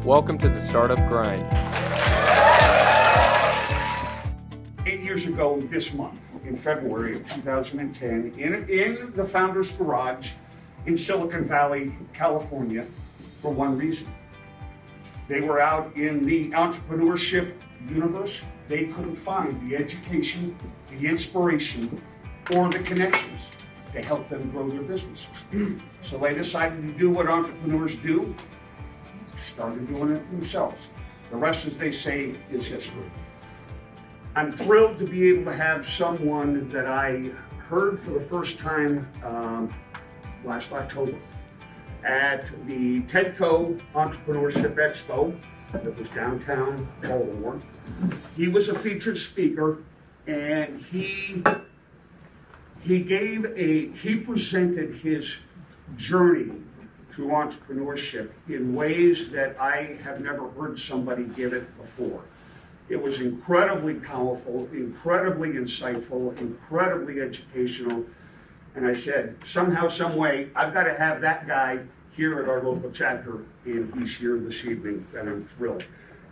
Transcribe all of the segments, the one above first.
Welcome to the Startup Grind. 8 years ago this month, in February of 2010, in the Founders Garage in Silicon Valley, California, for one reason. They were out in the entrepreneurship universe. They couldn't find the education, the inspiration, or the connections to help them grow their businesses. So they decided to do what entrepreneurs do, started doing it themselves. The rest, as they say, is history. I'm thrilled to be able to have someone that I heard for the first time last October at the TEDCO Entrepreneurship Expo that was downtown Baltimore. He was a featured speaker, and he presented his journey through entrepreneurship in ways that I have never heard somebody give it before. It was incredibly powerful, incredibly insightful, incredibly educational. And I said, somehow, some way, I've got to have that guy here at our local chapter, and he's here this evening, and I'm thrilled.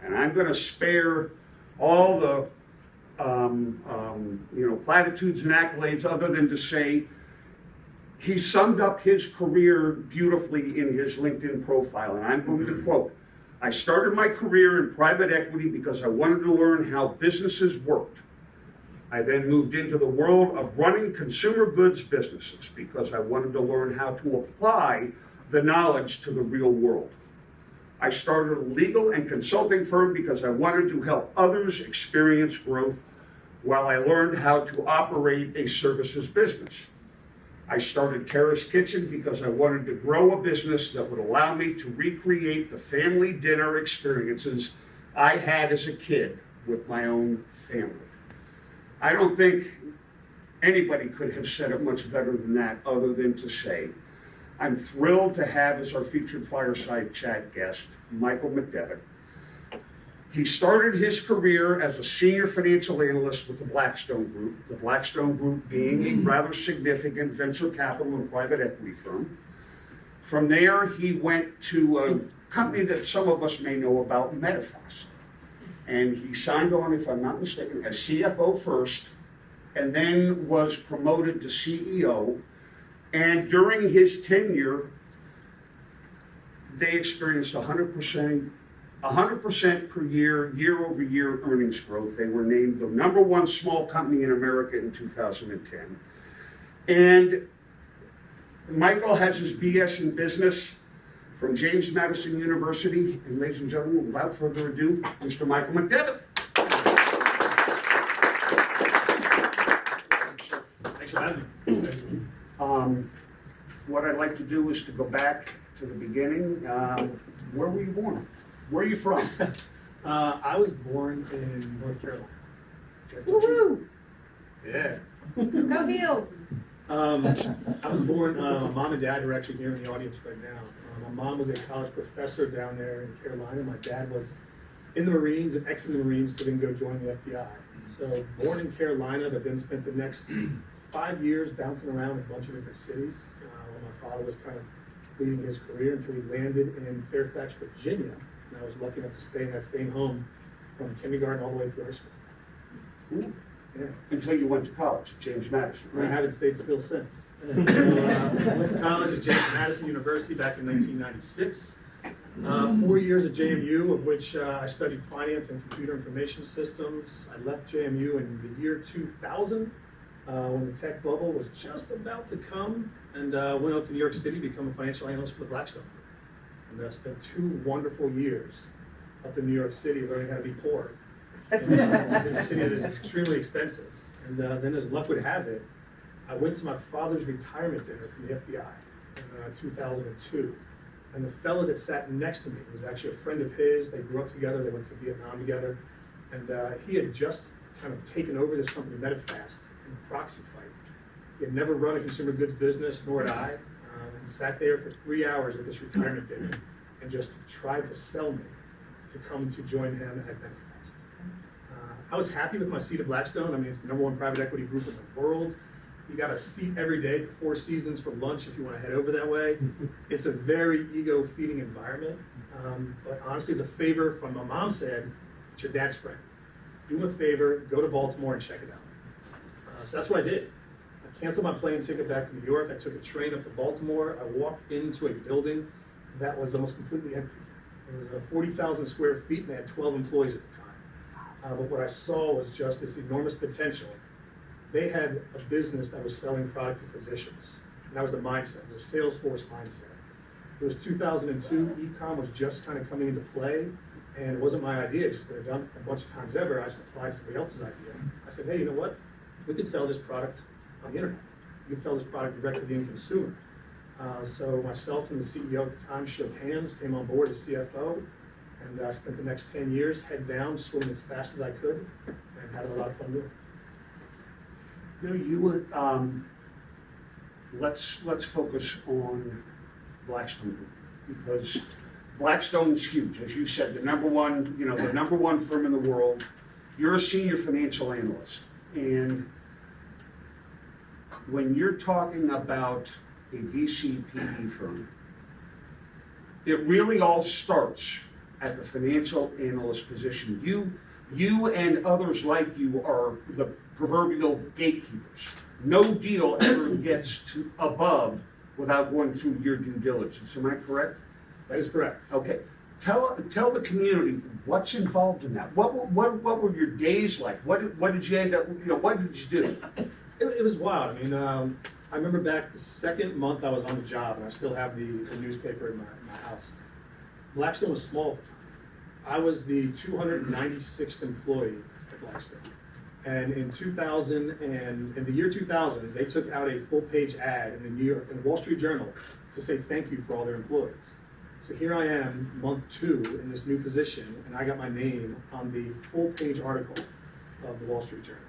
And I'm going to spare all the platitudes and accolades, other than to say he summed up his career beautifully in his LinkedIn profile. And I'm going to quote, "I started my career in private equity because I wanted to learn how businesses worked. I then moved into the world of running consumer goods businesses because I wanted to learn how to apply the knowledge to the real world. I started a legal and consulting firm because I wanted to help others experience growth while I learned how to operate a services business. I started Terra's Kitchen because I wanted to grow a business that would allow me to recreate the family dinner experiences I had as a kid with my own family." I don't think anybody could have said it much better than that, other than to say, I'm thrilled to have as our featured fireside chat guest, Michael McDevitt. He started his career as a senior financial analyst with the Blackstone Group, the Blackstone Group being a rather significant venture capital and private equity firm. From there, he went to a company that some of us may know about, Medifast. And he signed on, if I'm not mistaken, as CFO first, and then was promoted to CEO. And during his tenure, they experienced 100% per year, year-over-year earnings growth. They were named the #1 small company in America in 2010. And Michael has his BS in business from James Madison University. And ladies and gentlemen, without further ado, Mr. Michael McDevitt. Thanks for having me. What I'd like to do is to go back to the beginning. Where were you born? Where are you from? I was born in North Carolina. Woohoo! Yeah. Go Heels! I was born, my mom and dad are actually here in the audience right now. My mom was a college professor down there in Carolina. My dad was in the Marines and exited the Marines to then go join the FBI. So born in Carolina, but then spent the next 5 years bouncing around in a bunch of different cities. While my father was kind of leading his career until he landed in Fairfax, Virginia. And I was lucky enough to stay in that same home from kindergarten all the way through high school. Ooh. Yeah. Until you went to college, James Madison, I right? haven't stayed still since. So, I went to college at James Madison University back in 1996. 4 years at JMU, of which I studied finance and computer information systems. I left JMU in the year 2000 when the tech bubble was just about to come, and went out to New York City to become a financial analyst for the Blackstone Group. And spent 2 wonderful years up in New York City learning how to be poor. It's in a city that is extremely expensive. And then, as luck would have it, I went to my father's retirement dinner from the FBI in 2002. And the fellow that sat next to me was actually a friend of his. They grew up together. They went to Vietnam together. And he had just kind of taken over this company, Medifast, in a proxy fight. He had never run a consumer goods business, nor had I. And sat there for 3 hours at this retirement dinner and just tried to sell me to come to join him at Medifast. I was happy with my seat at Blackstone. I mean, it's the #1 private equity group in the world. You got a seat every day at the Four Seasons for lunch if you want to head over that way. It's a very ego-feeding environment. But honestly, as a favor from my mom said, it's your dad's friend. Do him a favor, go to Baltimore and check it out. So that's what I did. I canceled my plane ticket back to New York. I took a train up to Baltimore. I walked into a building that was almost completely empty. It was 40,000 square feet and they had 12 employees at the time. But what I saw was just this enormous potential. They had a business that was selling product to physicians. And that was the mindset, it was a Salesforce mindset. It was 2002, e-com was just kind of coming into play, and it wasn't my idea, it's just been done a bunch of times ever. I just applied somebody else's idea. I said, hey, you know what? We could sell this product on the internet. We could sell this product direct to the end consumer. So myself and the CEO at the time shook hands, came on board as CFO, and I spent the next 10 years head down, swimming as fast as I could, and had a lot of fun doing it. You know, you would, let's focus on Blackstone Group, because Blackstone's huge, as you said, the number one firm in the world. You're a senior financial analyst, and when you're talking about a VC PE firm, it really all starts at the financial analyst position. You and others like you are the proverbial gatekeepers. No deal ever gets to above without going through your due diligence. Am I correct? That is correct. Okay. Tell the community what's involved in that. What were your days like? What did you end up? What did you do? It was wild. I mean, I remember back the second month I was on the job, and I still have the newspaper in my house. Blackstone was small at the time. I was the 296th employee at Blackstone. And in the year 2000, they took out a full-page ad in the Wall Street Journal to say thank you for all their employees. So here I am, month 2 in this new position, and I got my name on the full-page article of the Wall Street Journal.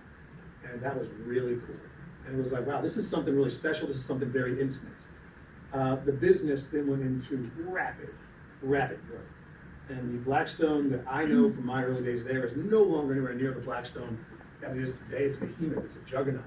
And that was really cool. And it was like, wow, this is something really special. This is something very intimate. The business then went into rapid growth. And the Blackstone that I know from my early days there is no longer anywhere near the Blackstone that it is today. It's a behemoth, it's a juggernaut.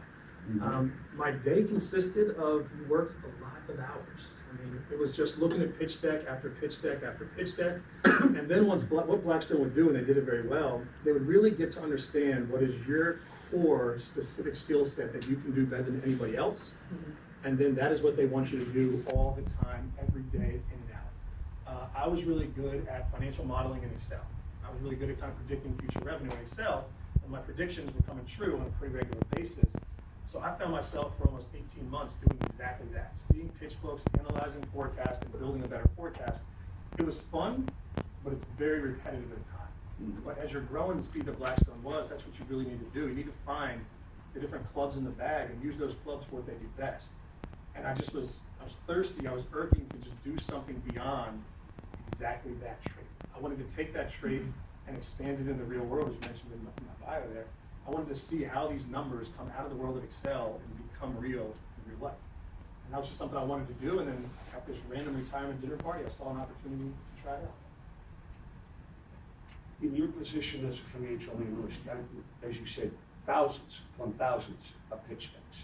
Mm-hmm. My day consisted of work a lot of hours. I mean, it was just looking at pitch deck after pitch deck after pitch deck. And then what Blackstone would do, and they did it very well, they would really get to understand what is your core specific skill set that you can do better than anybody else. Mm-hmm. And then that is what they want you to do all the time, every day, in and out. I was really good at financial modeling in Excel. I was really good at kind of predicting future revenue in Excel, and my predictions were coming true on a pretty regular basis. So I found myself for almost 18 months doing exactly that, seeing pitch books, analyzing forecasts, and building a better forecast. It was fun, but it's very repetitive at the time. Mm-hmm. But as you're growing the speed that Blackstone was, that's what you really need to do. You need to find the different clubs in the bag and use those clubs for what they do best. And I was thirsty, I was irking to just do something beyond exactly that trait. I wanted to take that trait and expand it in the real world, as you mentioned in my bio there. I wanted to see how these numbers come out of the world of Excel and become real in real life. And that was just something I wanted to do, and then at this random retirement dinner party, I saw an opportunity to try it out. In your position as a financial analyst, as you said, thousands upon thousands of pitch decks,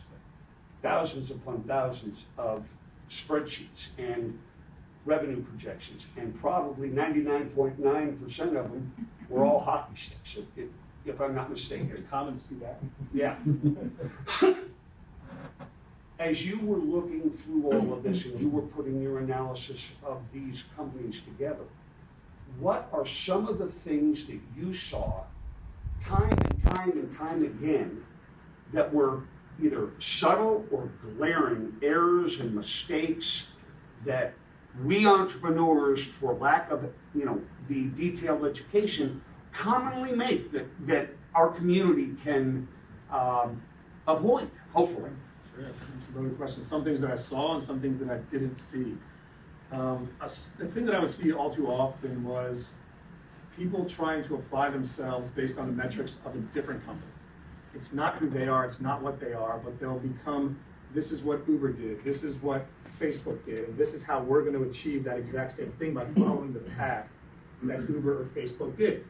thousands upon thousands of spreadsheets and revenue projections, and probably 99.9% of them were all hockey sticks, if I'm not mistaken. Very common to see that. Yeah. As you were looking through all of this and you were putting your analysis of these companies together, what are some of the things that you saw time and time again that were either subtle or glaring errors and mistakes that we entrepreneurs, for lack of the detailed education, commonly make that our community can avoid, hopefully? Sure, that's a loaded question. Some things that I saw and some things that I didn't see. The thing that I would see all too often was people trying to apply themselves based on the metrics of a different company. It's not who they are, it's not what they are, but they'll become, this is what Uber did, this is what Facebook did, and this is how we're going to achieve that exact same thing by following the path that Uber or Facebook did.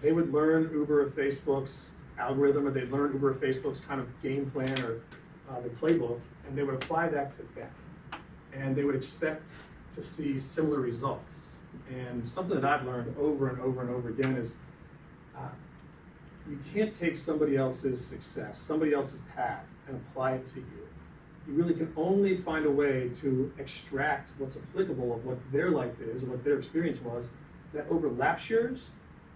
They would learn Uber or Facebook's algorithm, or they'd learn Uber or Facebook's kind of game plan or the playbook, and they would apply that to them. And they would expect to see similar results. And something that I've learned over and over and over again is you can't take somebody else's success, somebody else's path, and apply it to you. You really can only find a way to extract what's applicable of what their life is and what their experience was that overlaps yours,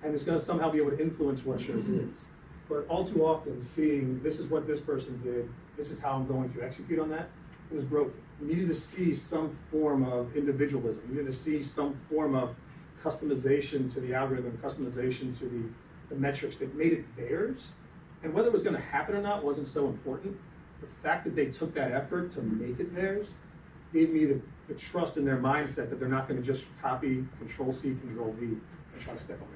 and is going to somehow be able to influence what yours is. But all too often, seeing this is what this person did, this is how I'm going to execute on that, it was broken. You needed to see some form of individualism. You needed to see some form of customization to the algorithm, customization to the metrics that made it theirs. And whether it was going to happen or not wasn't so important. The fact that they took that effort to make it theirs gave me the trust in their mindset that they're not going to just copy, Control-C, Control-V, and try to step on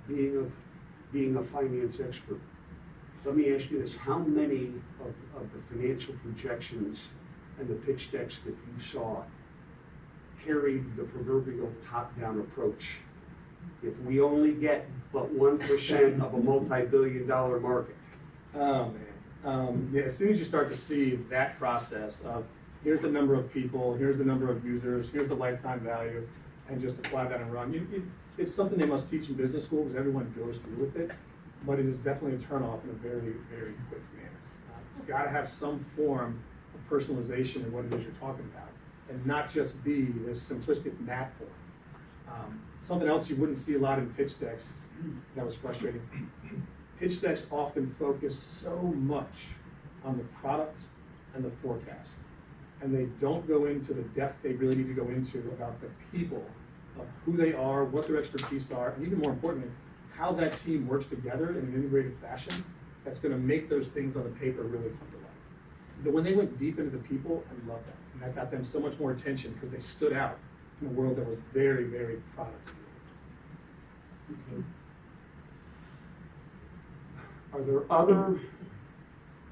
the gas. Being a finance expert, let me ask you this: how many of the financial projections and the pitch decks that you saw carried the proverbial top-down approach? If we only get but 1% of a multi-billion-dollar market. Oh man, yeah. As soon as you start to see that process of here's the number of people, here's the number of users, here's the lifetime value, and just apply that and run. It's something they must teach in business school because everyone goes through with it, but it is definitely a turnoff in a very, very quick manner. It's got to have some form of personalization in what it is you're talking about, and not just be this simplistic math form. Something else you wouldn't see a lot in pitch decks that was frustrating. Pitch decks often focus so much on the product and the forecast, and they don't go into the depth they really need to go into about the people, of who they are, what their expertise are, and even more importantly, how that team works together in an integrated fashion that's going to make those things on the paper really come to life. When they went deep into the people, I loved that. And that got them so much more attention because they stood out in a world that was very, very product. Okay. Are there other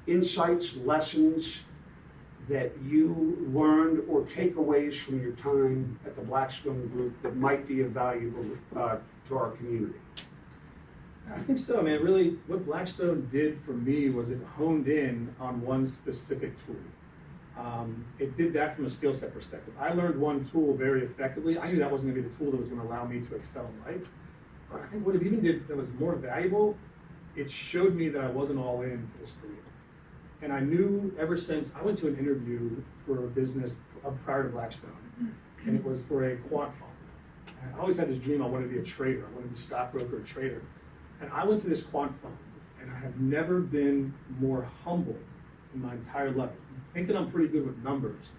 insights, lessons that you learned or takeaways from your time at the Blackstone Group that might be valuable to our community? I think so, man. Really, what Blackstone did for me was it honed in on one specific tool. It did that from a skill set perspective. I learned one tool very effectively. I knew that wasn't going to be the tool that was going to allow me to excel in life. But I think what it even did that was more valuable, it showed me that I wasn't all in to this career. And I knew ever since I went to an interview for a business prior to Blackstone, and it was for a quant fund. And I always had this dream I wanted to be a trader. I wanted to be a stockbroker or trader. And I went to this quant fund, and I have never been more humbled in my entire life. Thinking I'm pretty good with numbers,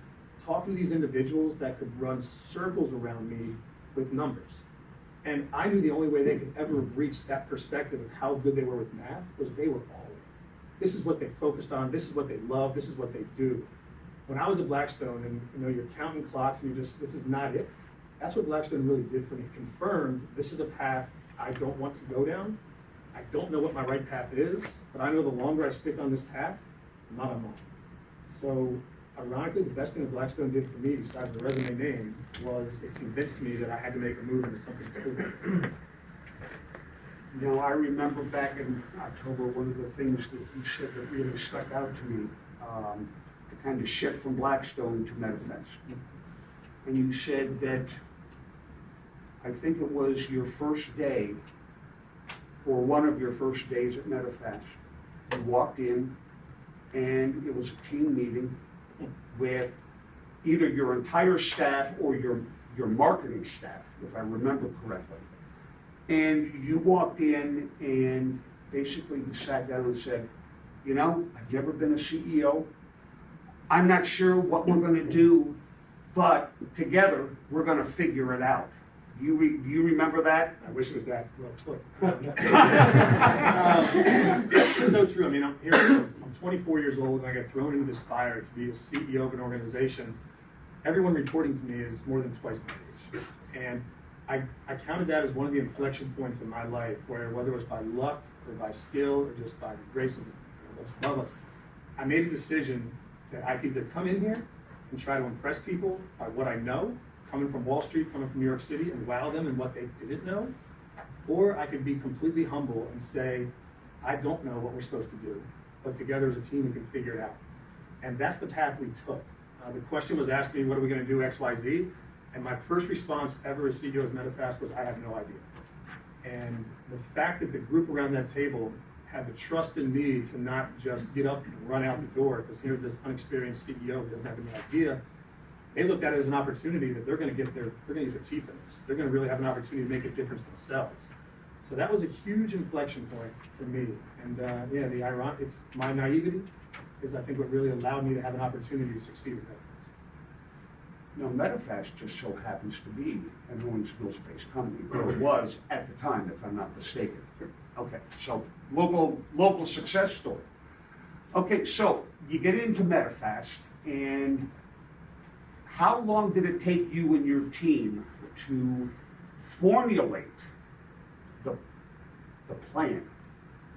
talking to these individuals that could run circles around me with numbers. And I knew the only way they could ever reach that perspective of how good they were with math was they were all in. This is what they focused on, this is what they love, this is what they do. When I was at Blackstone and you're counting clocks and this is not it, that's what Blackstone really did for me. It confirmed this is a path I don't want to go down. I don't know what my right path is, but I know the longer I stick on this path, I'm not on mine. So ironically, the best thing that Blackstone did for me, besides the resume name, was it convinced me that I had to make a move into something different. Now, I remember back in October, one of the things that you said that really stuck out to me, the kind of shift from Blackstone to McDevitt. And you said that, I think it was your first day, or one of your first days at McDevitt, you walked in, and it was a team meeting with either your entire staff or your marketing staff, if I remember correctly. And you walked in and basically you sat down and said, you know, I've never been a CEO. I'm not sure what we're going to do, but together we're going to figure it out. Do you remember that? I wish it was that well put. It's so true. I mean, I'm 24 years old and I got thrown into this fire to be a CEO of an organization. Everyone reporting to me is more than twice my age. And I counted that as one of the inflection points in my life where whether it was by luck or by skill or just by the grace of what's above us, I made a decision that I could either come in here and try to impress people by what I know, coming from Wall Street, coming from New York City, and wow them in what they didn't know, or I could be completely humble and say, I don't know what we're supposed to do, but together as a team, we can figure it out. And that's the path we took. The question was asked me, what are we gonna do, X, Y, Z? And my first response ever as CEO of MetaFast was, I have no idea. And the fact that the group around that table had the trust in me to not just get up and run out the door, because here's this unexperienced CEO who doesn't have any idea, they looked at it as an opportunity that they're gonna get their teeth in this. They're gonna really have an opportunity to make a difference themselves. So that was a huge inflection point for me. And yeah, it's my naivety is I think what really allowed me to have an opportunity to succeed at that. Now, MetaFast just so happens to be an Owensville-based company, or it was at the time, if I'm not mistaken. Okay, so local success story. Okay, so you get into MetaFast, and how long did it take you and your team to formulate the plan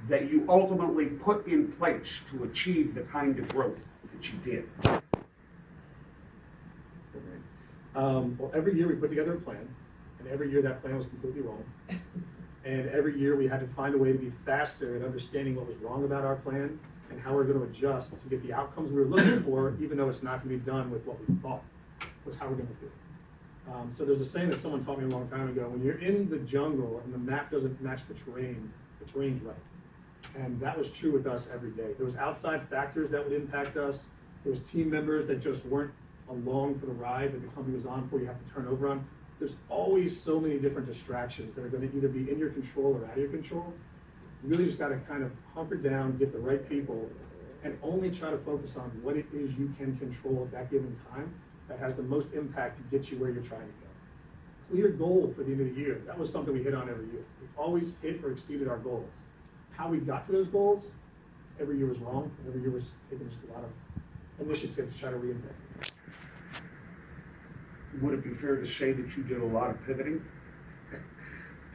that you ultimately put in place to achieve the kind of growth that you did? Well, every year we put together a plan, and every year that plan was completely wrong. And every year we had to find a way to be faster at understanding what was wrong about our plan and how we're going to adjust to get the outcomes we were looking for, even though it's not going to be done with what we thought was how we're going to do it. So there's a saying that someone taught me a long time ago: when you're in the jungle and the map doesn't match the terrain's right. And that was true with us every day. There was outside factors that would impact us. There was team members that just weren't along for the ride that the company was on for, you have to turn over on. There's always so many different distractions that are going to either be in your control or out of your control. You really just got to kind of hunker down, get the right people, and only try to focus on what it is you can control at that given time that has the most impact to get you where you're trying to go. Clear goal for the end of the year. That was something we hit on every year. We always hit or exceeded our goals. How we got to those goals, every year was wrong. Every year was taking just a lot of initiative to try to reinvent. Would it be fair to say that you did a lot of pivoting?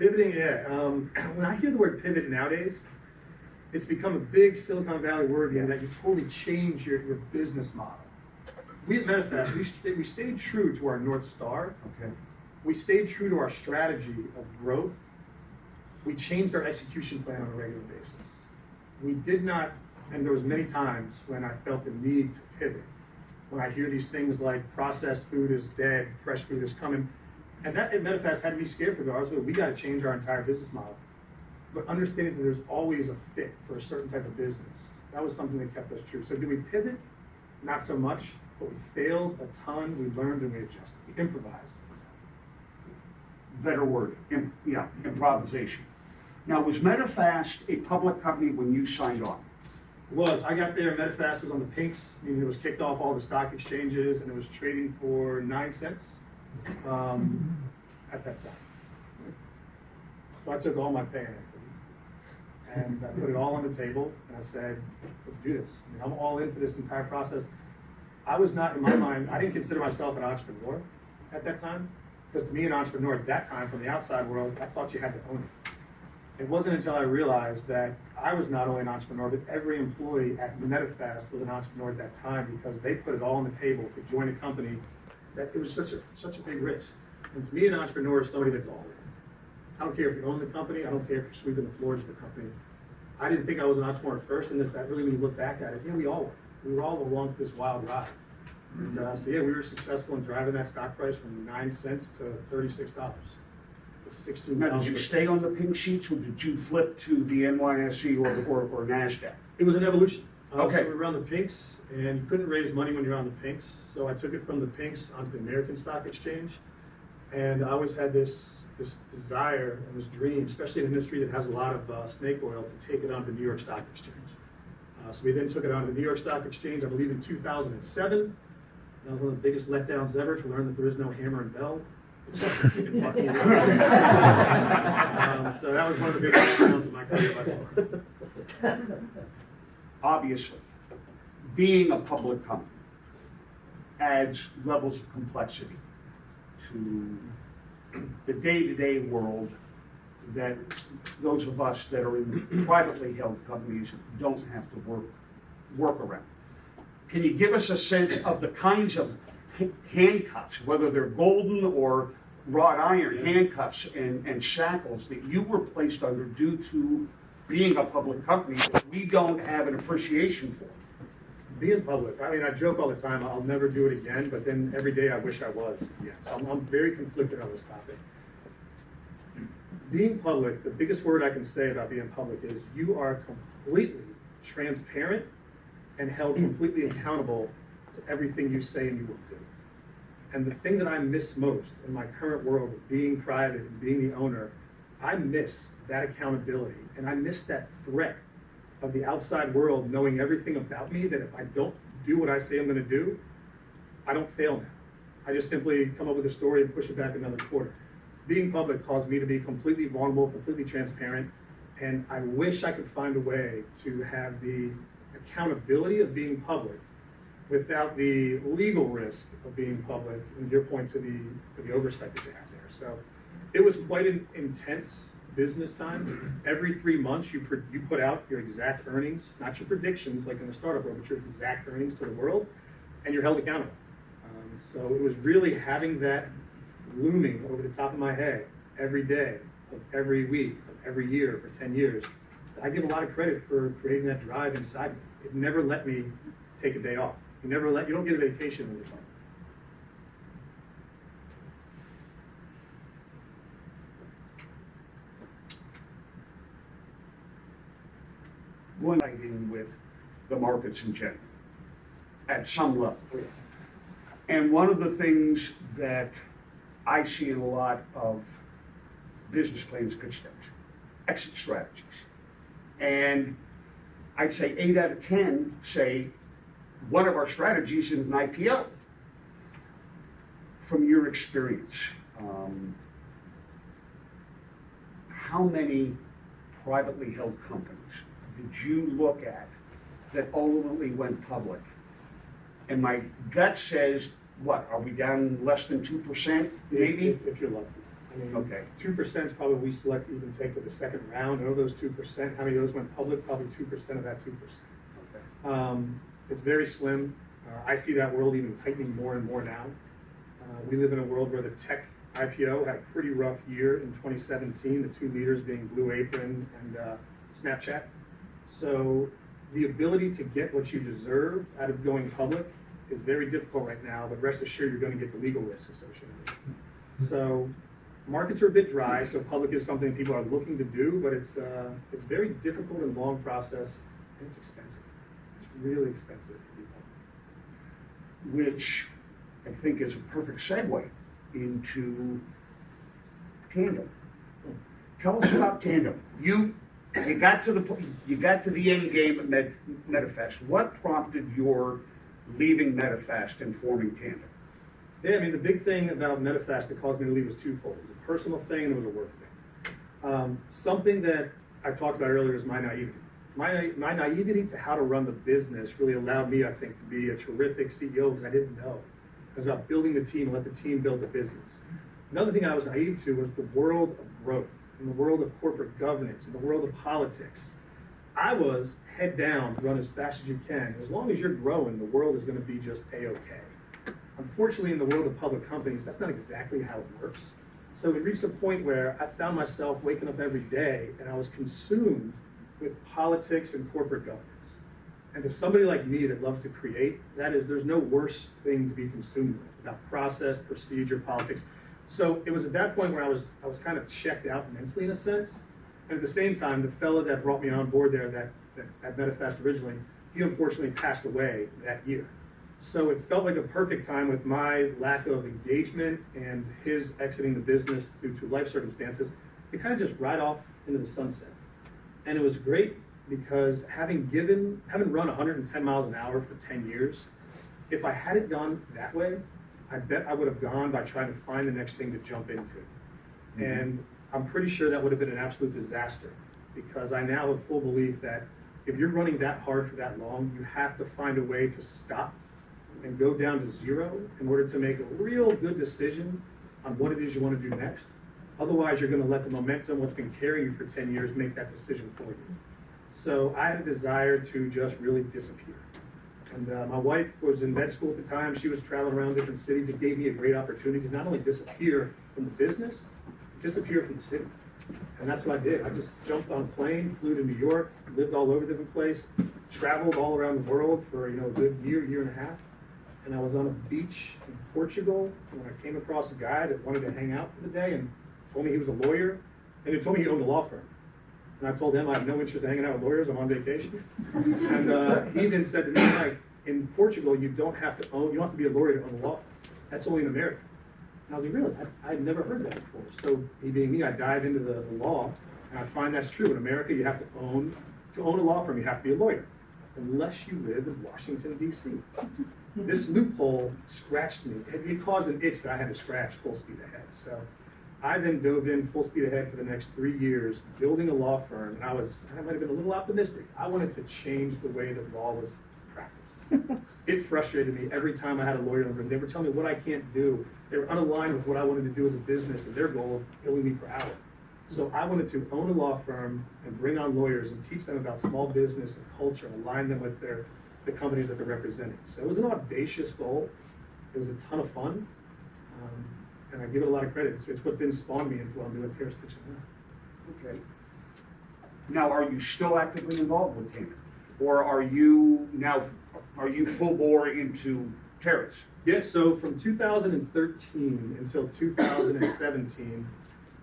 Pivoting, yeah. When I hear the word pivot nowadays, it's become a big Silicon Valley word in that you totally change your business model. We at MetaFast, we stayed true to our North Star. Okay. We stayed true to our strategy of growth. We changed our execution plan on a regular basis. We did not, and there was many times when I felt the need to pivot. When I hear these things like processed food is dead, fresh food is coming, and that at MetaFast had to be scared for ours. We got to change our entire business model. But understanding that there's always a fit for a certain type of business, that was something that kept us true. So did we pivot? Not so much, but we failed a ton. We learned and we adjusted. We improvised. Better word, improvisation. Now, was MetaFast a public company when you signed on? It was. I got there, MetaFast was on the pinks, meaning it was kicked off all the stock exchanges, and it was trading for 9 cents at that time. So I took all my pay and equity, and I put it all on the table, and I said, let's do this. I mean, I'm all in for this entire process. I was not, in my mind, I didn't consider myself an entrepreneur at that time, because to me, an entrepreneur at that time, from the outside world, I thought you had to own it. It wasn't until I realized that I was not only an entrepreneur, but every employee at MetaFast was an entrepreneur at that time, because they put it all on the table to join a company that it was such a big risk. And to me, an entrepreneur is somebody that's all in. I don't care if you own the company. I don't care if you're sweeping the floors of the company. I didn't think I was an entrepreneur at first, and that really, when you look back at it, yeah, we all were. We were all along for this wild ride. And so yeah, we were successful in driving that stock price from 9 cents to $36. Now, did you stay on the pink sheets, or did you flip to the NYSE or NASDAQ? It was an evolution. Okay. So we were on the pinks, and you couldn't raise money when you're on the pinks. So I took it from the pinks onto the American Stock Exchange. And I always had this desire and this dream, especially in an industry that has a lot of snake oil, to take it onto the New York Stock Exchange. So we then took it onto the New York Stock Exchange, I believe in 2007. That was one of the biggest letdowns ever, to learn that there is no hammer and bell. So that was one of the biggest letdowns of my career by far. Obviously, being a public company adds levels of complexity to the day-to-day world that those of us that are in privately held companies don't have to work around. Can you give us a sense of the kinds of handcuffs, whether they're golden or wrought iron handcuffs and shackles that you were placed under due to being a public company that we don't have an appreciation for? Being public, I mean, I joke all the time, I'll never do it again, but then every day I wish I was. Yeah, so I'm very conflicted on this topic. Being public, the biggest word I can say about being public is you are completely transparent and held completely accountable to everything you say and you will do. And the thing that I miss most in my current world of being private and being the owner, I miss that accountability and I miss that threat of the outside world knowing everything about me, that if I don't do what I say I'm gonna do, I don't fail now. I just simply come up with a story and push it back another quarter. Being public caused me to be completely vulnerable, completely transparent, and I wish I could find a way to have the accountability of being public without the legal risk of being public, and your point to the oversight that you have there. So it was quite an intense business time. Every 3 months you put out your exact earnings, not your predictions like in the startup world, but your exact earnings to the world, and you're held accountable. So it was really having that looming over the top of my head every day of every week of every year for 10 years. I give a lot of credit for creating that drive inside me. It never let me take a day off. You don't get a vacation when you're public. One fighting with the markets in general, at some level. And one of the things that I see in a lot of business plans, pitch decks, exit strategies. And I'd say 8 out of 10 say one of our strategies is an IPO. From your experience, how many privately held companies did you look at that ultimately went public? And my gut says, what, are we down less than 2%, maybe? If you're lucky. I mean, Okay. 2% is probably we select to even take to the second round. Of those 2%, how many of those went public? Probably 2% of that 2%. Okay. It's very slim. I see that world even tightening more and more now. We live in a world where the tech IPO had a pretty rough year in 2017, the two leaders being Blue Apron and Snapchat. So the ability to get what you deserve out of going public is very difficult right now, but rest assured you're going to get the legal risks associated with it. So markets are a bit dry, so public is something people are looking to do, but it's very difficult and long process, and it's expensive. It's really expensive to be public. Which I think is a perfect segue into Tandem. Tell us about Tandem. You got to the end game at MetaFast. What prompted your leaving MetaFast and forming Tandem? Yeah, I mean, the big thing about MetaFast that caused me to leave was twofold. It was a personal thing and it was a work thing. Something that I talked about earlier is my naivety. My naivety to how to run the business really allowed me, I think, to be a terrific CEO because I didn't know. It was about building the team and let the team build the business. Another thing I was naive to was the world of growth, in the world of corporate governance, in the world of politics. I was head down, run as fast as you can. As long as you're growing, the world is going to be just A-okay. Unfortunately, in the world of public companies, that's not exactly how it works. So it reached a point where I found myself waking up every day and I was consumed with politics and corporate governance. And to somebody like me that loves to create, there's no worse thing to be consumed with, about process, procedure, politics. So it was at that point where I was kind of checked out mentally in a sense. And at the same time, the fellow that brought me on board there that at MetaFast originally, he unfortunately passed away that year. So it felt like a perfect time with my lack of engagement and his exiting the business due to life circumstances to kind of just ride off into the sunset. And it was great because having run 110 miles an hour for 10 years, if I hadn't gone that way, I bet I would have gone by trying to find the next thing to jump into. Mm-hmm. And I'm pretty sure that would have been an absolute disaster because I now have full belief that if you're running that hard for that long, you have to find a way to stop and go down to zero in order to make a real good decision on what it is you want to do next. Otherwise, you're going to let the momentum, what's been carrying you for 10 years, make that decision for you. So I had a desire to just really disappear. And my wife was in med school at the time. She was traveling around different cities. It gave me a great opportunity to not only disappear from the business, but disappear from the city. And that's what I did. I just jumped on a plane, flew to New York, lived all over the different place, traveled all around the world for a good year and a half. And I was on a beach in Portugal when I came across a guy that wanted to hang out for the day and told me he was a lawyer, and he told me he owned a law firm. And I told him I have no interest in hanging out with lawyers, I'm on vacation. And he then said to me, like, in Portugal, you don't have to be a lawyer to own a law firm. That's only in America. And I was like, really? I had never heard that before. So me being me, I dive into the law, and I find that's true. In America, you have to own a law firm, you have to be a lawyer, unless you live in Washington, D.C. This loophole scratched me. It caused an itch that I had to scratch full speed ahead. So I then dove in full speed ahead for the next 3 years, building a law firm, and I might have been a little optimistic. I wanted to change the way that law was practiced. It frustrated me every time I had a lawyer in the room. They were telling me what I can't do. They were unaligned with what I wanted to do as a business and their goal of billing me per hour. So I wanted to own a law firm and bring on lawyers and teach them about small business and culture and align them with the companies that they're representing. So it was an audacious goal. It was a ton of fun. And I give it a lot of credit. It's what then spawned me into what I'm doing at Terra's Kitchen now. Okay. Now, are you still actively involved with Terra? Or are you full bore into Terra's? Yeah, so from 2013 until 2017,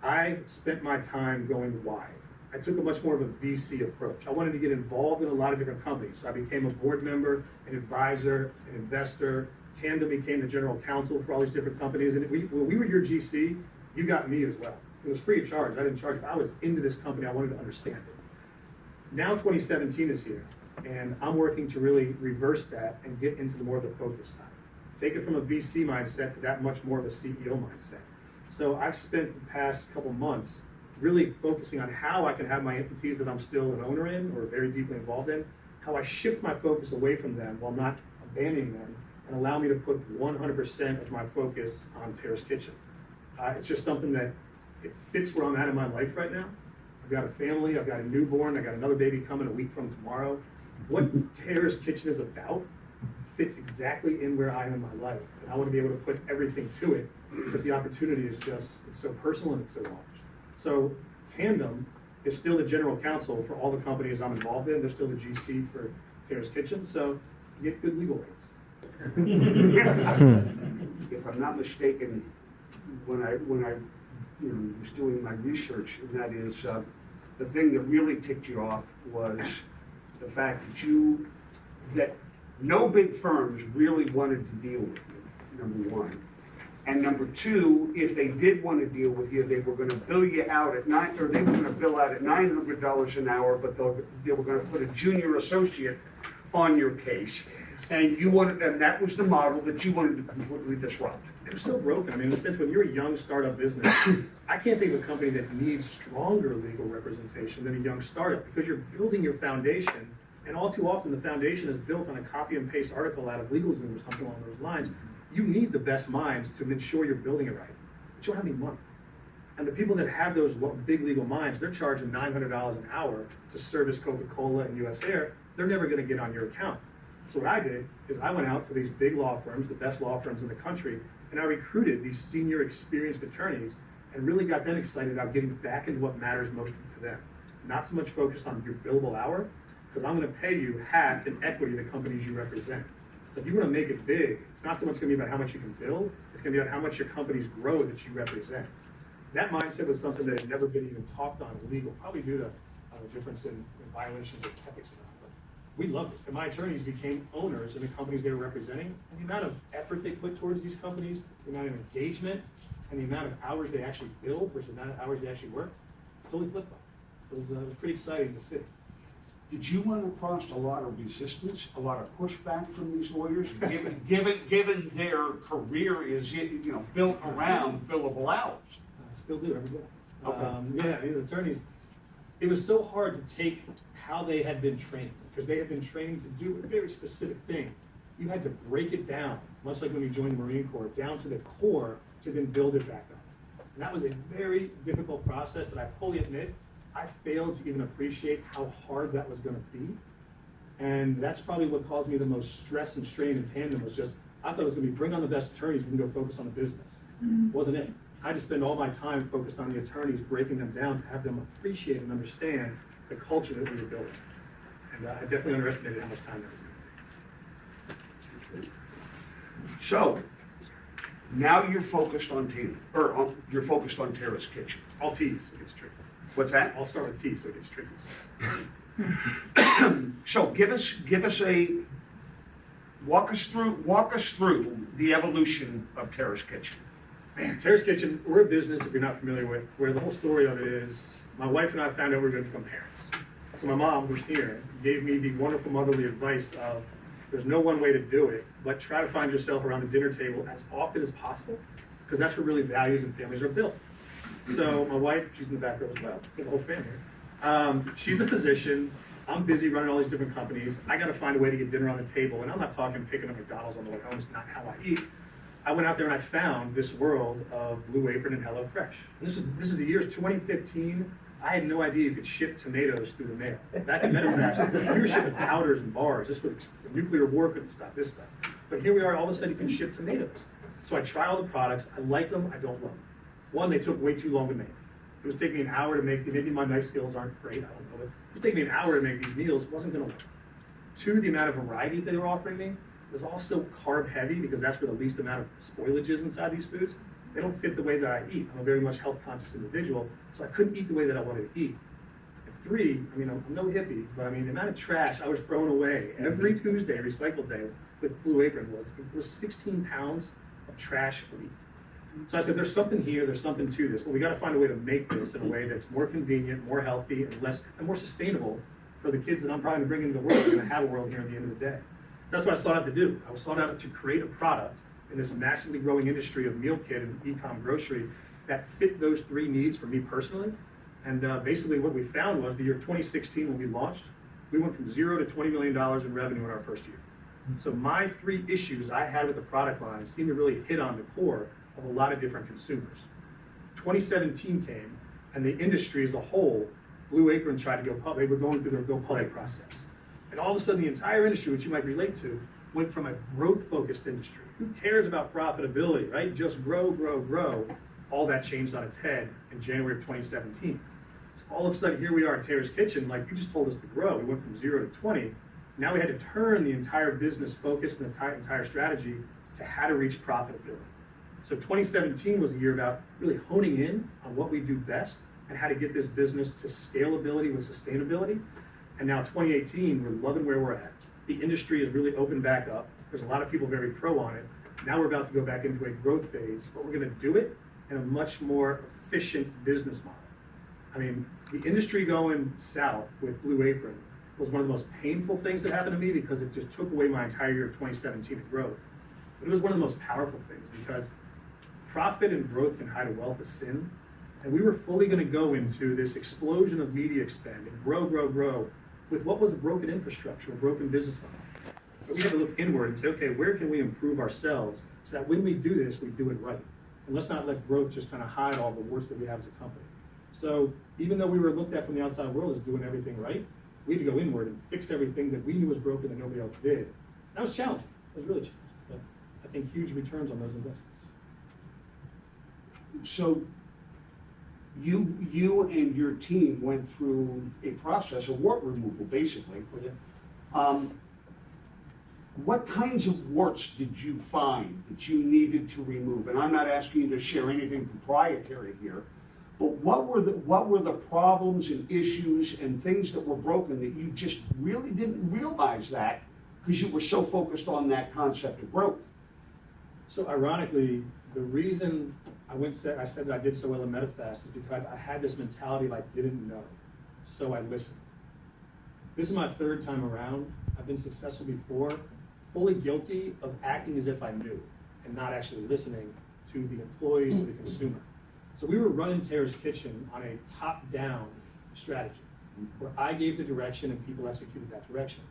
I spent my time going wide. I took a much more of a VC approach. I wanted to get involved in a lot of different companies. So I became a board member, an advisor, an investor. Tandem became the general counsel for all these different companies. And when we were your GC, you got me as well. It was free of charge. I didn't charge. I was into this company. I wanted to understand it. Now 2017 is here, and I'm working to really reverse that and get into more of the focus side. Take it from a VC mindset to that much more of a CEO mindset. So I've spent the past couple months really focusing on how I can have my entities that I'm still an owner in or very deeply involved in, how I shift my focus away from them while not abandoning them, and allow me to put 100% of my focus on Terra's Kitchen. It's just something that it fits where I'm at in my life right now. I've got a family, I've got a newborn, I got another baby coming a week from tomorrow. What Terra's Kitchen is about fits exactly in where I am in my life. And I want to be able to put everything to it because the opportunity is it's so personal and it's so large. So Tandem is still the general counsel for all the companies I'm involved in. They're still the GC for Terra's Kitchen, so you get good legal rates. If I'm not mistaken, when I was doing my research, and that is the thing that really ticked you off was the fact that no big firms really wanted to deal with you, number one. And number two, if they did want to deal with you, they were going to bill you out at $900 an hour, but they were going to put a junior associate on your case. And that was the model that you wanted to completely disrupt. It was so broken. I mean, in the sense, when you're a young startup business, I can't think of a company that needs stronger legal representation than a young startup because you're building your foundation, and all too often the foundation is built on a copy and paste article out of LegalZoom or something along those lines. You need the best minds to ensure you're building it right, but you don't have any money. And the people that have those big legal minds, they're charging $900 an hour to service Coca-Cola and US Air. They're never going to get on your account. So what I did is I went out to these big law firms, the best law firms in the country, and I recruited these senior experienced attorneys and really got them excited about getting back into what matters most to them. Not so much focused on your billable hour, because I'm going to pay you half in equity of the companies you represent. So if you want to make it big, it's not so much going to be about how much you can build, it's going to be about how much your companies grow that you represent. That mindset was something that had never been even talked on in legal, probably due to a difference in violations of ethics. We loved it. And my attorneys became owners in the companies they were representing. And the amount of effort they put towards these companies, the amount of engagement, and the amount of hours they actually billed versus the amount of hours they actually worked, totally flipped them. It was pretty exciting to see. Did you run across a lot of resistance, a lot of pushback from these lawyers, given their career is built around billable hours? I still do every day. Okay. The attorneys, it was so hard to take how they had been trained, because they had been trained to do a very specific thing. You had to break it down, much like when you joined the Marine Corps, down to the core to then build it back up. And that was a very difficult process that I fully admit I failed to even appreciate how hard that was going to be. And that's probably what caused me the most stress and strain in Tandem was just, I thought it was going to be bring on the best attorneys, we can go focus on the business. Wasn't it. I had to spend all my time focused on the attorneys, breaking them down to have them appreciate and understand the culture that we were building. And I definitely underestimated how much time that was. So, now you're focused on you're focused on Terra's Kitchen. All T's, so it gets tricky. What's that? I'll start with T, so it gets tricky. So walk us through the evolution of Terra's Kitchen. Man, Terra's Kitchen, we're a business, if you're not familiar with, where the whole story of it is, my wife and I found out we were going to become parents. So my mom, who's here, gave me the wonderful motherly advice of, there's no one way to do it, but try to find yourself around the dinner table as often as possible, because that's where really values and families are built. So my wife, she's in the back row as well, the whole family. She's a physician. I'm busy running all these different companies. I got to find a way to get dinner on the table, and I'm not talking picking up McDonald's on the way home. It's not how I eat. I went out there and I found this world of Blue Apron and HelloFresh. And this is the year 2015. I had no idea you could ship tomatoes through the mail. Back in McDevitt, we were shipping powders and bars. This was nuclear war couldn't stop this stuff. But here we are, all of a sudden you can ship tomatoes. So I try all the products. I like them. I don't love them. One, they took way too long to make. It was taking me an hour to make. Maybe my knife skills aren't great. I don't know. But it was taking me an hour to make these meals. It wasn't going to work. Two, the amount of variety they were offering me was also carb heavy, because that's where the least amount of spoilage is inside these foods. They don't fit the way that I eat. I'm a very much health conscious individual, so I couldn't eat the way that I wanted to eat. And three, I mean, I'm no hippie, but I mean, the amount of trash I was throwing away every Tuesday, recycle day, with Blue Apron was 16 pounds of trash a week. So I said, there's something here, there's something to this, but we got to find a way to make this in a way that's more convenient, more healthy, and more sustainable for the kids that I'm trying to bring into the world. We're going to have a world here at the end of the day. So that's what I sought out to do. I sought out to create a product in this massively growing industry of meal kit and e-com grocery that fit those three needs for me personally. And basically what we found was the year 2016 when we launched, we went from $0 to $20 million in revenue in our first year. So my three issues I had with the product line seemed to really hit on the core of a lot of different consumers. 2017 came, and the industry as a whole, Blue Apron tried to go public. They were going through their go public process. And all of a sudden, the entire industry, which you might relate to, went from a growth-focused industry. Who cares about profitability, right? Just grow, grow, grow. All that changed on its head in January of 2017. So all of a sudden, here we are at Terra's Kitchen, like you just told us to grow. We went from 0 to 20. Now we had to turn the entire business focus and the entire strategy to how to reach profitability. So 2017 was a year about really honing in on what we do best and how to get this business to scalability with sustainability. And now 2018, we're loving where we're at. The industry has really opened back up. There's a lot of people very pro on it. Now we're about to go back into a growth phase, but we're going to do it in a much more efficient business model. I mean, the industry going south with Blue Apron was one of the most painful things that happened to me, because it just took away my entire year of 2017 of growth. But it was one of the most powerful things, because profit and growth can hide a wealth of sin. And we were fully going to go into this explosion of media spend and grow, grow, grow with what was a broken infrastructure, a broken business model. So we had to look inward and say, okay, where can we improve ourselves so that when we do this, we do it right? And let's not let growth just kind of hide all the warts that we have as a company. So even though we were looked at from the outside world as doing everything right, we had to go inward and fix everything that we knew was broken that nobody else did. And that was challenging. It was really challenging. But I think huge returns on those investments. So you and your team went through a process of wart removal, basically. What kinds of warts did you find that you needed to remove? And I'm not asking you to share anything proprietary here, but what were the problems and issues and things that were broken that you just really didn't realize that because you were so focused on that concept of growth? So ironically, the reason I said that I did so well in MetaFast is because I had this mentality of I didn't know, so I listened. This is my third time around. I've been successful before, fully guilty of acting as if I knew and not actually listening to the employees, to the consumer. So we were running Terra's Kitchen on a top-down strategy where I gave the direction and people executed that direction.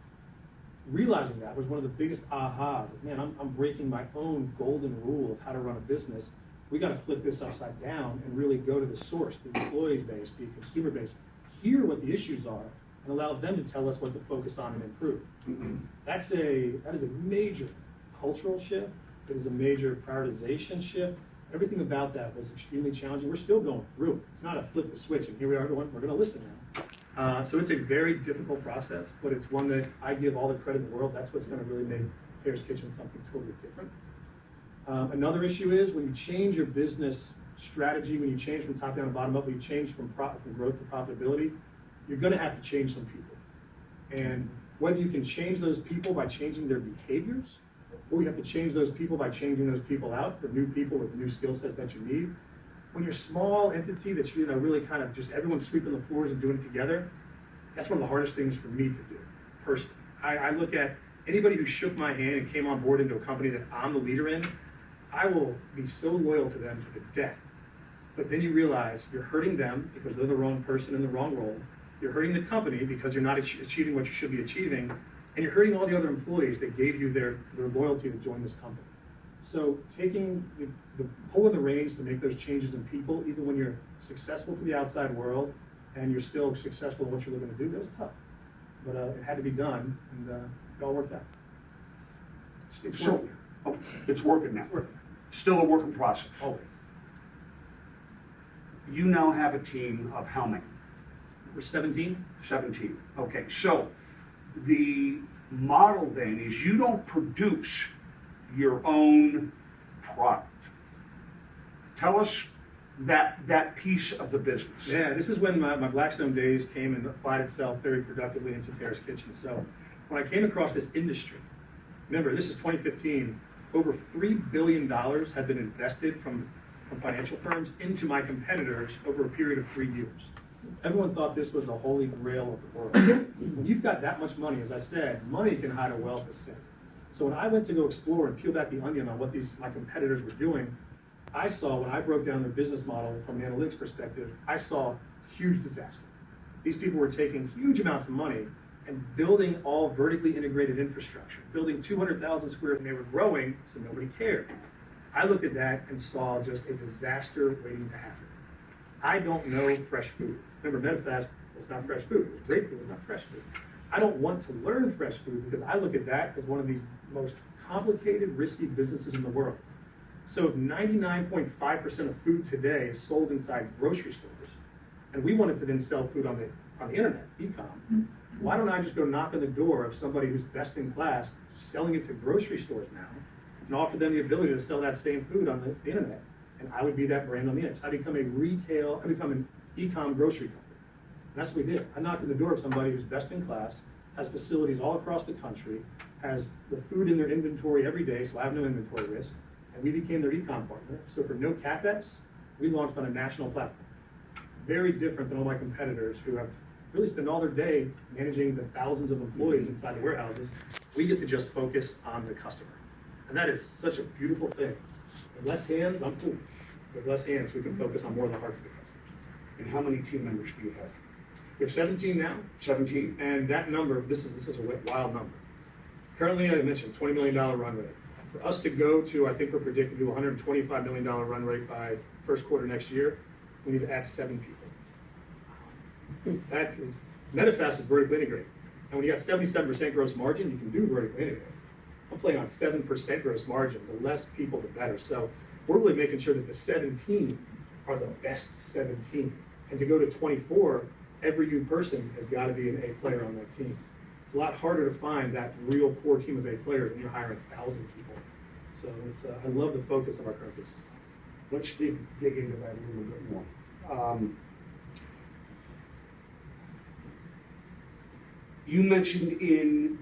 Realizing that was one of the biggest ahas. Like, man, I'm breaking my own golden rule of how to run a business. We got to flip this upside down and really go to the source, the employee base, the consumer base, hear what the issues are, and allow them to tell us what to focus on and improve. That is a major cultural shift. It is a major prioritization shift, everything about that was extremely challenging. We're still going through it. It's not a flip the switch and here we are, everyone, we're gonna listen now. So it's a very difficult process, but it's one that I give all the credit in the world. That's what's gonna really make Terra's Kitchen something totally different. Another issue is when you change your business strategy, when you change from top down to bottom up, when you change from growth to profitability, you're gonna have to change some people. And whether you can change those people by changing their behaviors, or you have to change those people by changing those people out for new people with new skill sets that you need. When you're a small entity that's really kind of just everyone sweeping the floors and doing it together, that's one of the hardest things for me to do, personally. I look at anybody who shook my hand and came on board into a company that I'm the leader in, I will be so loyal to them to the death. But then you realize you're hurting them because they're the wrong person in the wrong role. You're hurting the company because you're not achieving what you should be achieving. And you're hurting all the other employees that gave you their loyalty to join this company. So taking pulling the reins to make those changes in people, even when you're successful to the outside world and you're still successful in what you're looking to do, that was tough. But it had to be done, and it all worked out. It's working. Oh, it's working now. It's working. Still a work in process. Always. You now have a team of how many? We're 17. 17. Okay, so the model then is you don't produce your own product. Tell us that piece of the business. Yeah, this is when my Blackstone days came and applied itself very productively into Terra's Kitchen. So when I came across this industry, remember this is 2015, over $3 billion had been invested from financial firms into my competitors over a period of 3 years. Everyone thought this was the holy grail of the world. When you've got that much money, as I said, money can hide a wealth of sin. So when I went to go explore and peel back the onion on what my competitors were doing, I saw, when I broke down their business model from an analytics perspective, I saw huge disaster. These people were taking huge amounts of money and building all vertically integrated infrastructure, building 200,000 square, and they were growing, so nobody cared. I looked at that and saw just a disaster waiting to happen. I don't know fresh food. Remember, MedFast was not fresh food. It was great food, it was not fresh food. I don't want to learn fresh food because I look at that as one of the most complicated, risky businesses in the world. So if 99.5% of food today is sold inside grocery stores, and we wanted to then sell food on the internet, e-com, why don't I just go knock on the door of somebody who's best in class, selling it to grocery stores now, and offer them the ability to sell that same food on the internet? And I would be that brand on the internet. So I become an e-com grocery company. And that's what we did. I knocked on the door of somebody who's best in class, has facilities all across the country, has the food in their inventory every day, so I have no inventory risk, and we became their e-com partner. So for no CapEx, we launched on a national platform. Very different than all my competitors who have really spent all their day managing the thousands of employees inside the warehouses. We get to just focus on the customer. And that is such a beautiful thing. With less hands, I'm cool. With less hands, we can focus on more of the hearts of the customers. And how many team members do you have? We have 17 now. 17. And that number, this is a wild number. Currently, I mentioned $20 million run rate. For us to go to, I think we're predicted to $125 million run rate by first quarter next year, we need to add 7 people. That is, MetaFast is vertically integrated. And when you got 77% gross margin, you can do vertically integrated. I'm playing on 7% gross margin. The less people, the better. So we're really making sure that the 17 are the best 17. And to go to 24, every new person has got to be an A player on that team. It's a lot harder to find that real core team of A players when you're hiring 1,000 people. So I love the focus of our current business. Let's dig into that a little bit more. You mentioned in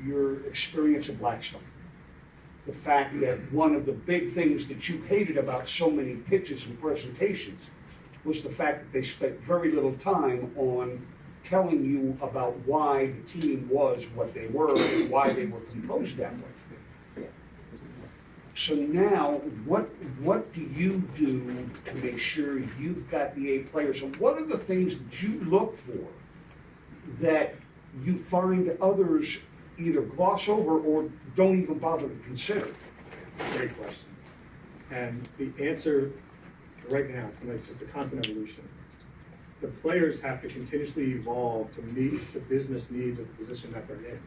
your experience at Blackstone the fact that one of the big things that you hated about so many pitches and presentations was the fact that they spent very little time on telling you about why the team was what they were and why they were composed that way. So now, what do you do to make sure you've got the A players? And what are the things that you look for that you find others either gloss over or don't even bother to consider? Great question. And the answer right now, it's just a constant evolution. The players have to continuously evolve to meet the business needs of the position that they're in.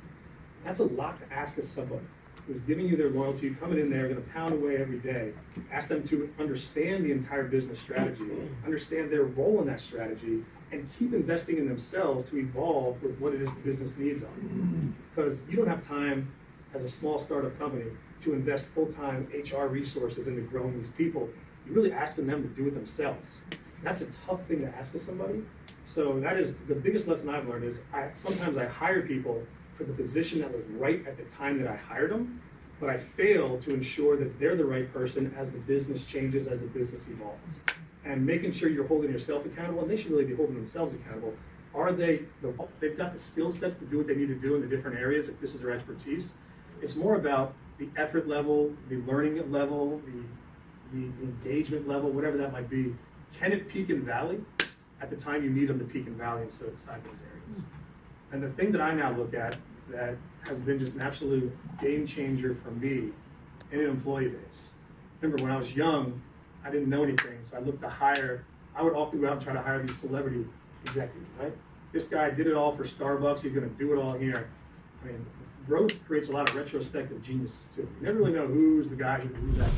That's a lot to ask of somebody. who's giving you their loyalty, coming in there, gonna pound away every day. Ask them to understand the entire business strategy, understand their role in that strategy, and keep investing in themselves to evolve with what it is the business needs on. Because you don't have time as a small startup company to invest full-time HR resources into growing these people. You're really asking them to do it themselves. That's a tough thing to ask of somebody. So that is the biggest lesson I've learned is sometimes I hire people for the position that was right at the time that I hired them, but I fail to ensure that they're the right person as the business changes, as the business evolves. And making sure you're holding yourself accountable, and they should really be holding themselves accountable. They've got the skill sets to do what they need to do in the different areas if this is their expertise. It's more about the effort level, the learning level, the engagement level, whatever that might be. Can it peak and valley at the time you need them to peak and valley inside those areas? And the thing that I now look at that has been just an absolute game changer for me in an employee base. Remember when I was young, I didn't know anything, so I would often go out and try to hire these celebrity executives, right? This guy did it all for Starbucks, he's gonna do it all here. I mean, growth creates a lot of retrospective geniuses too. You never really know who's the guy who's that.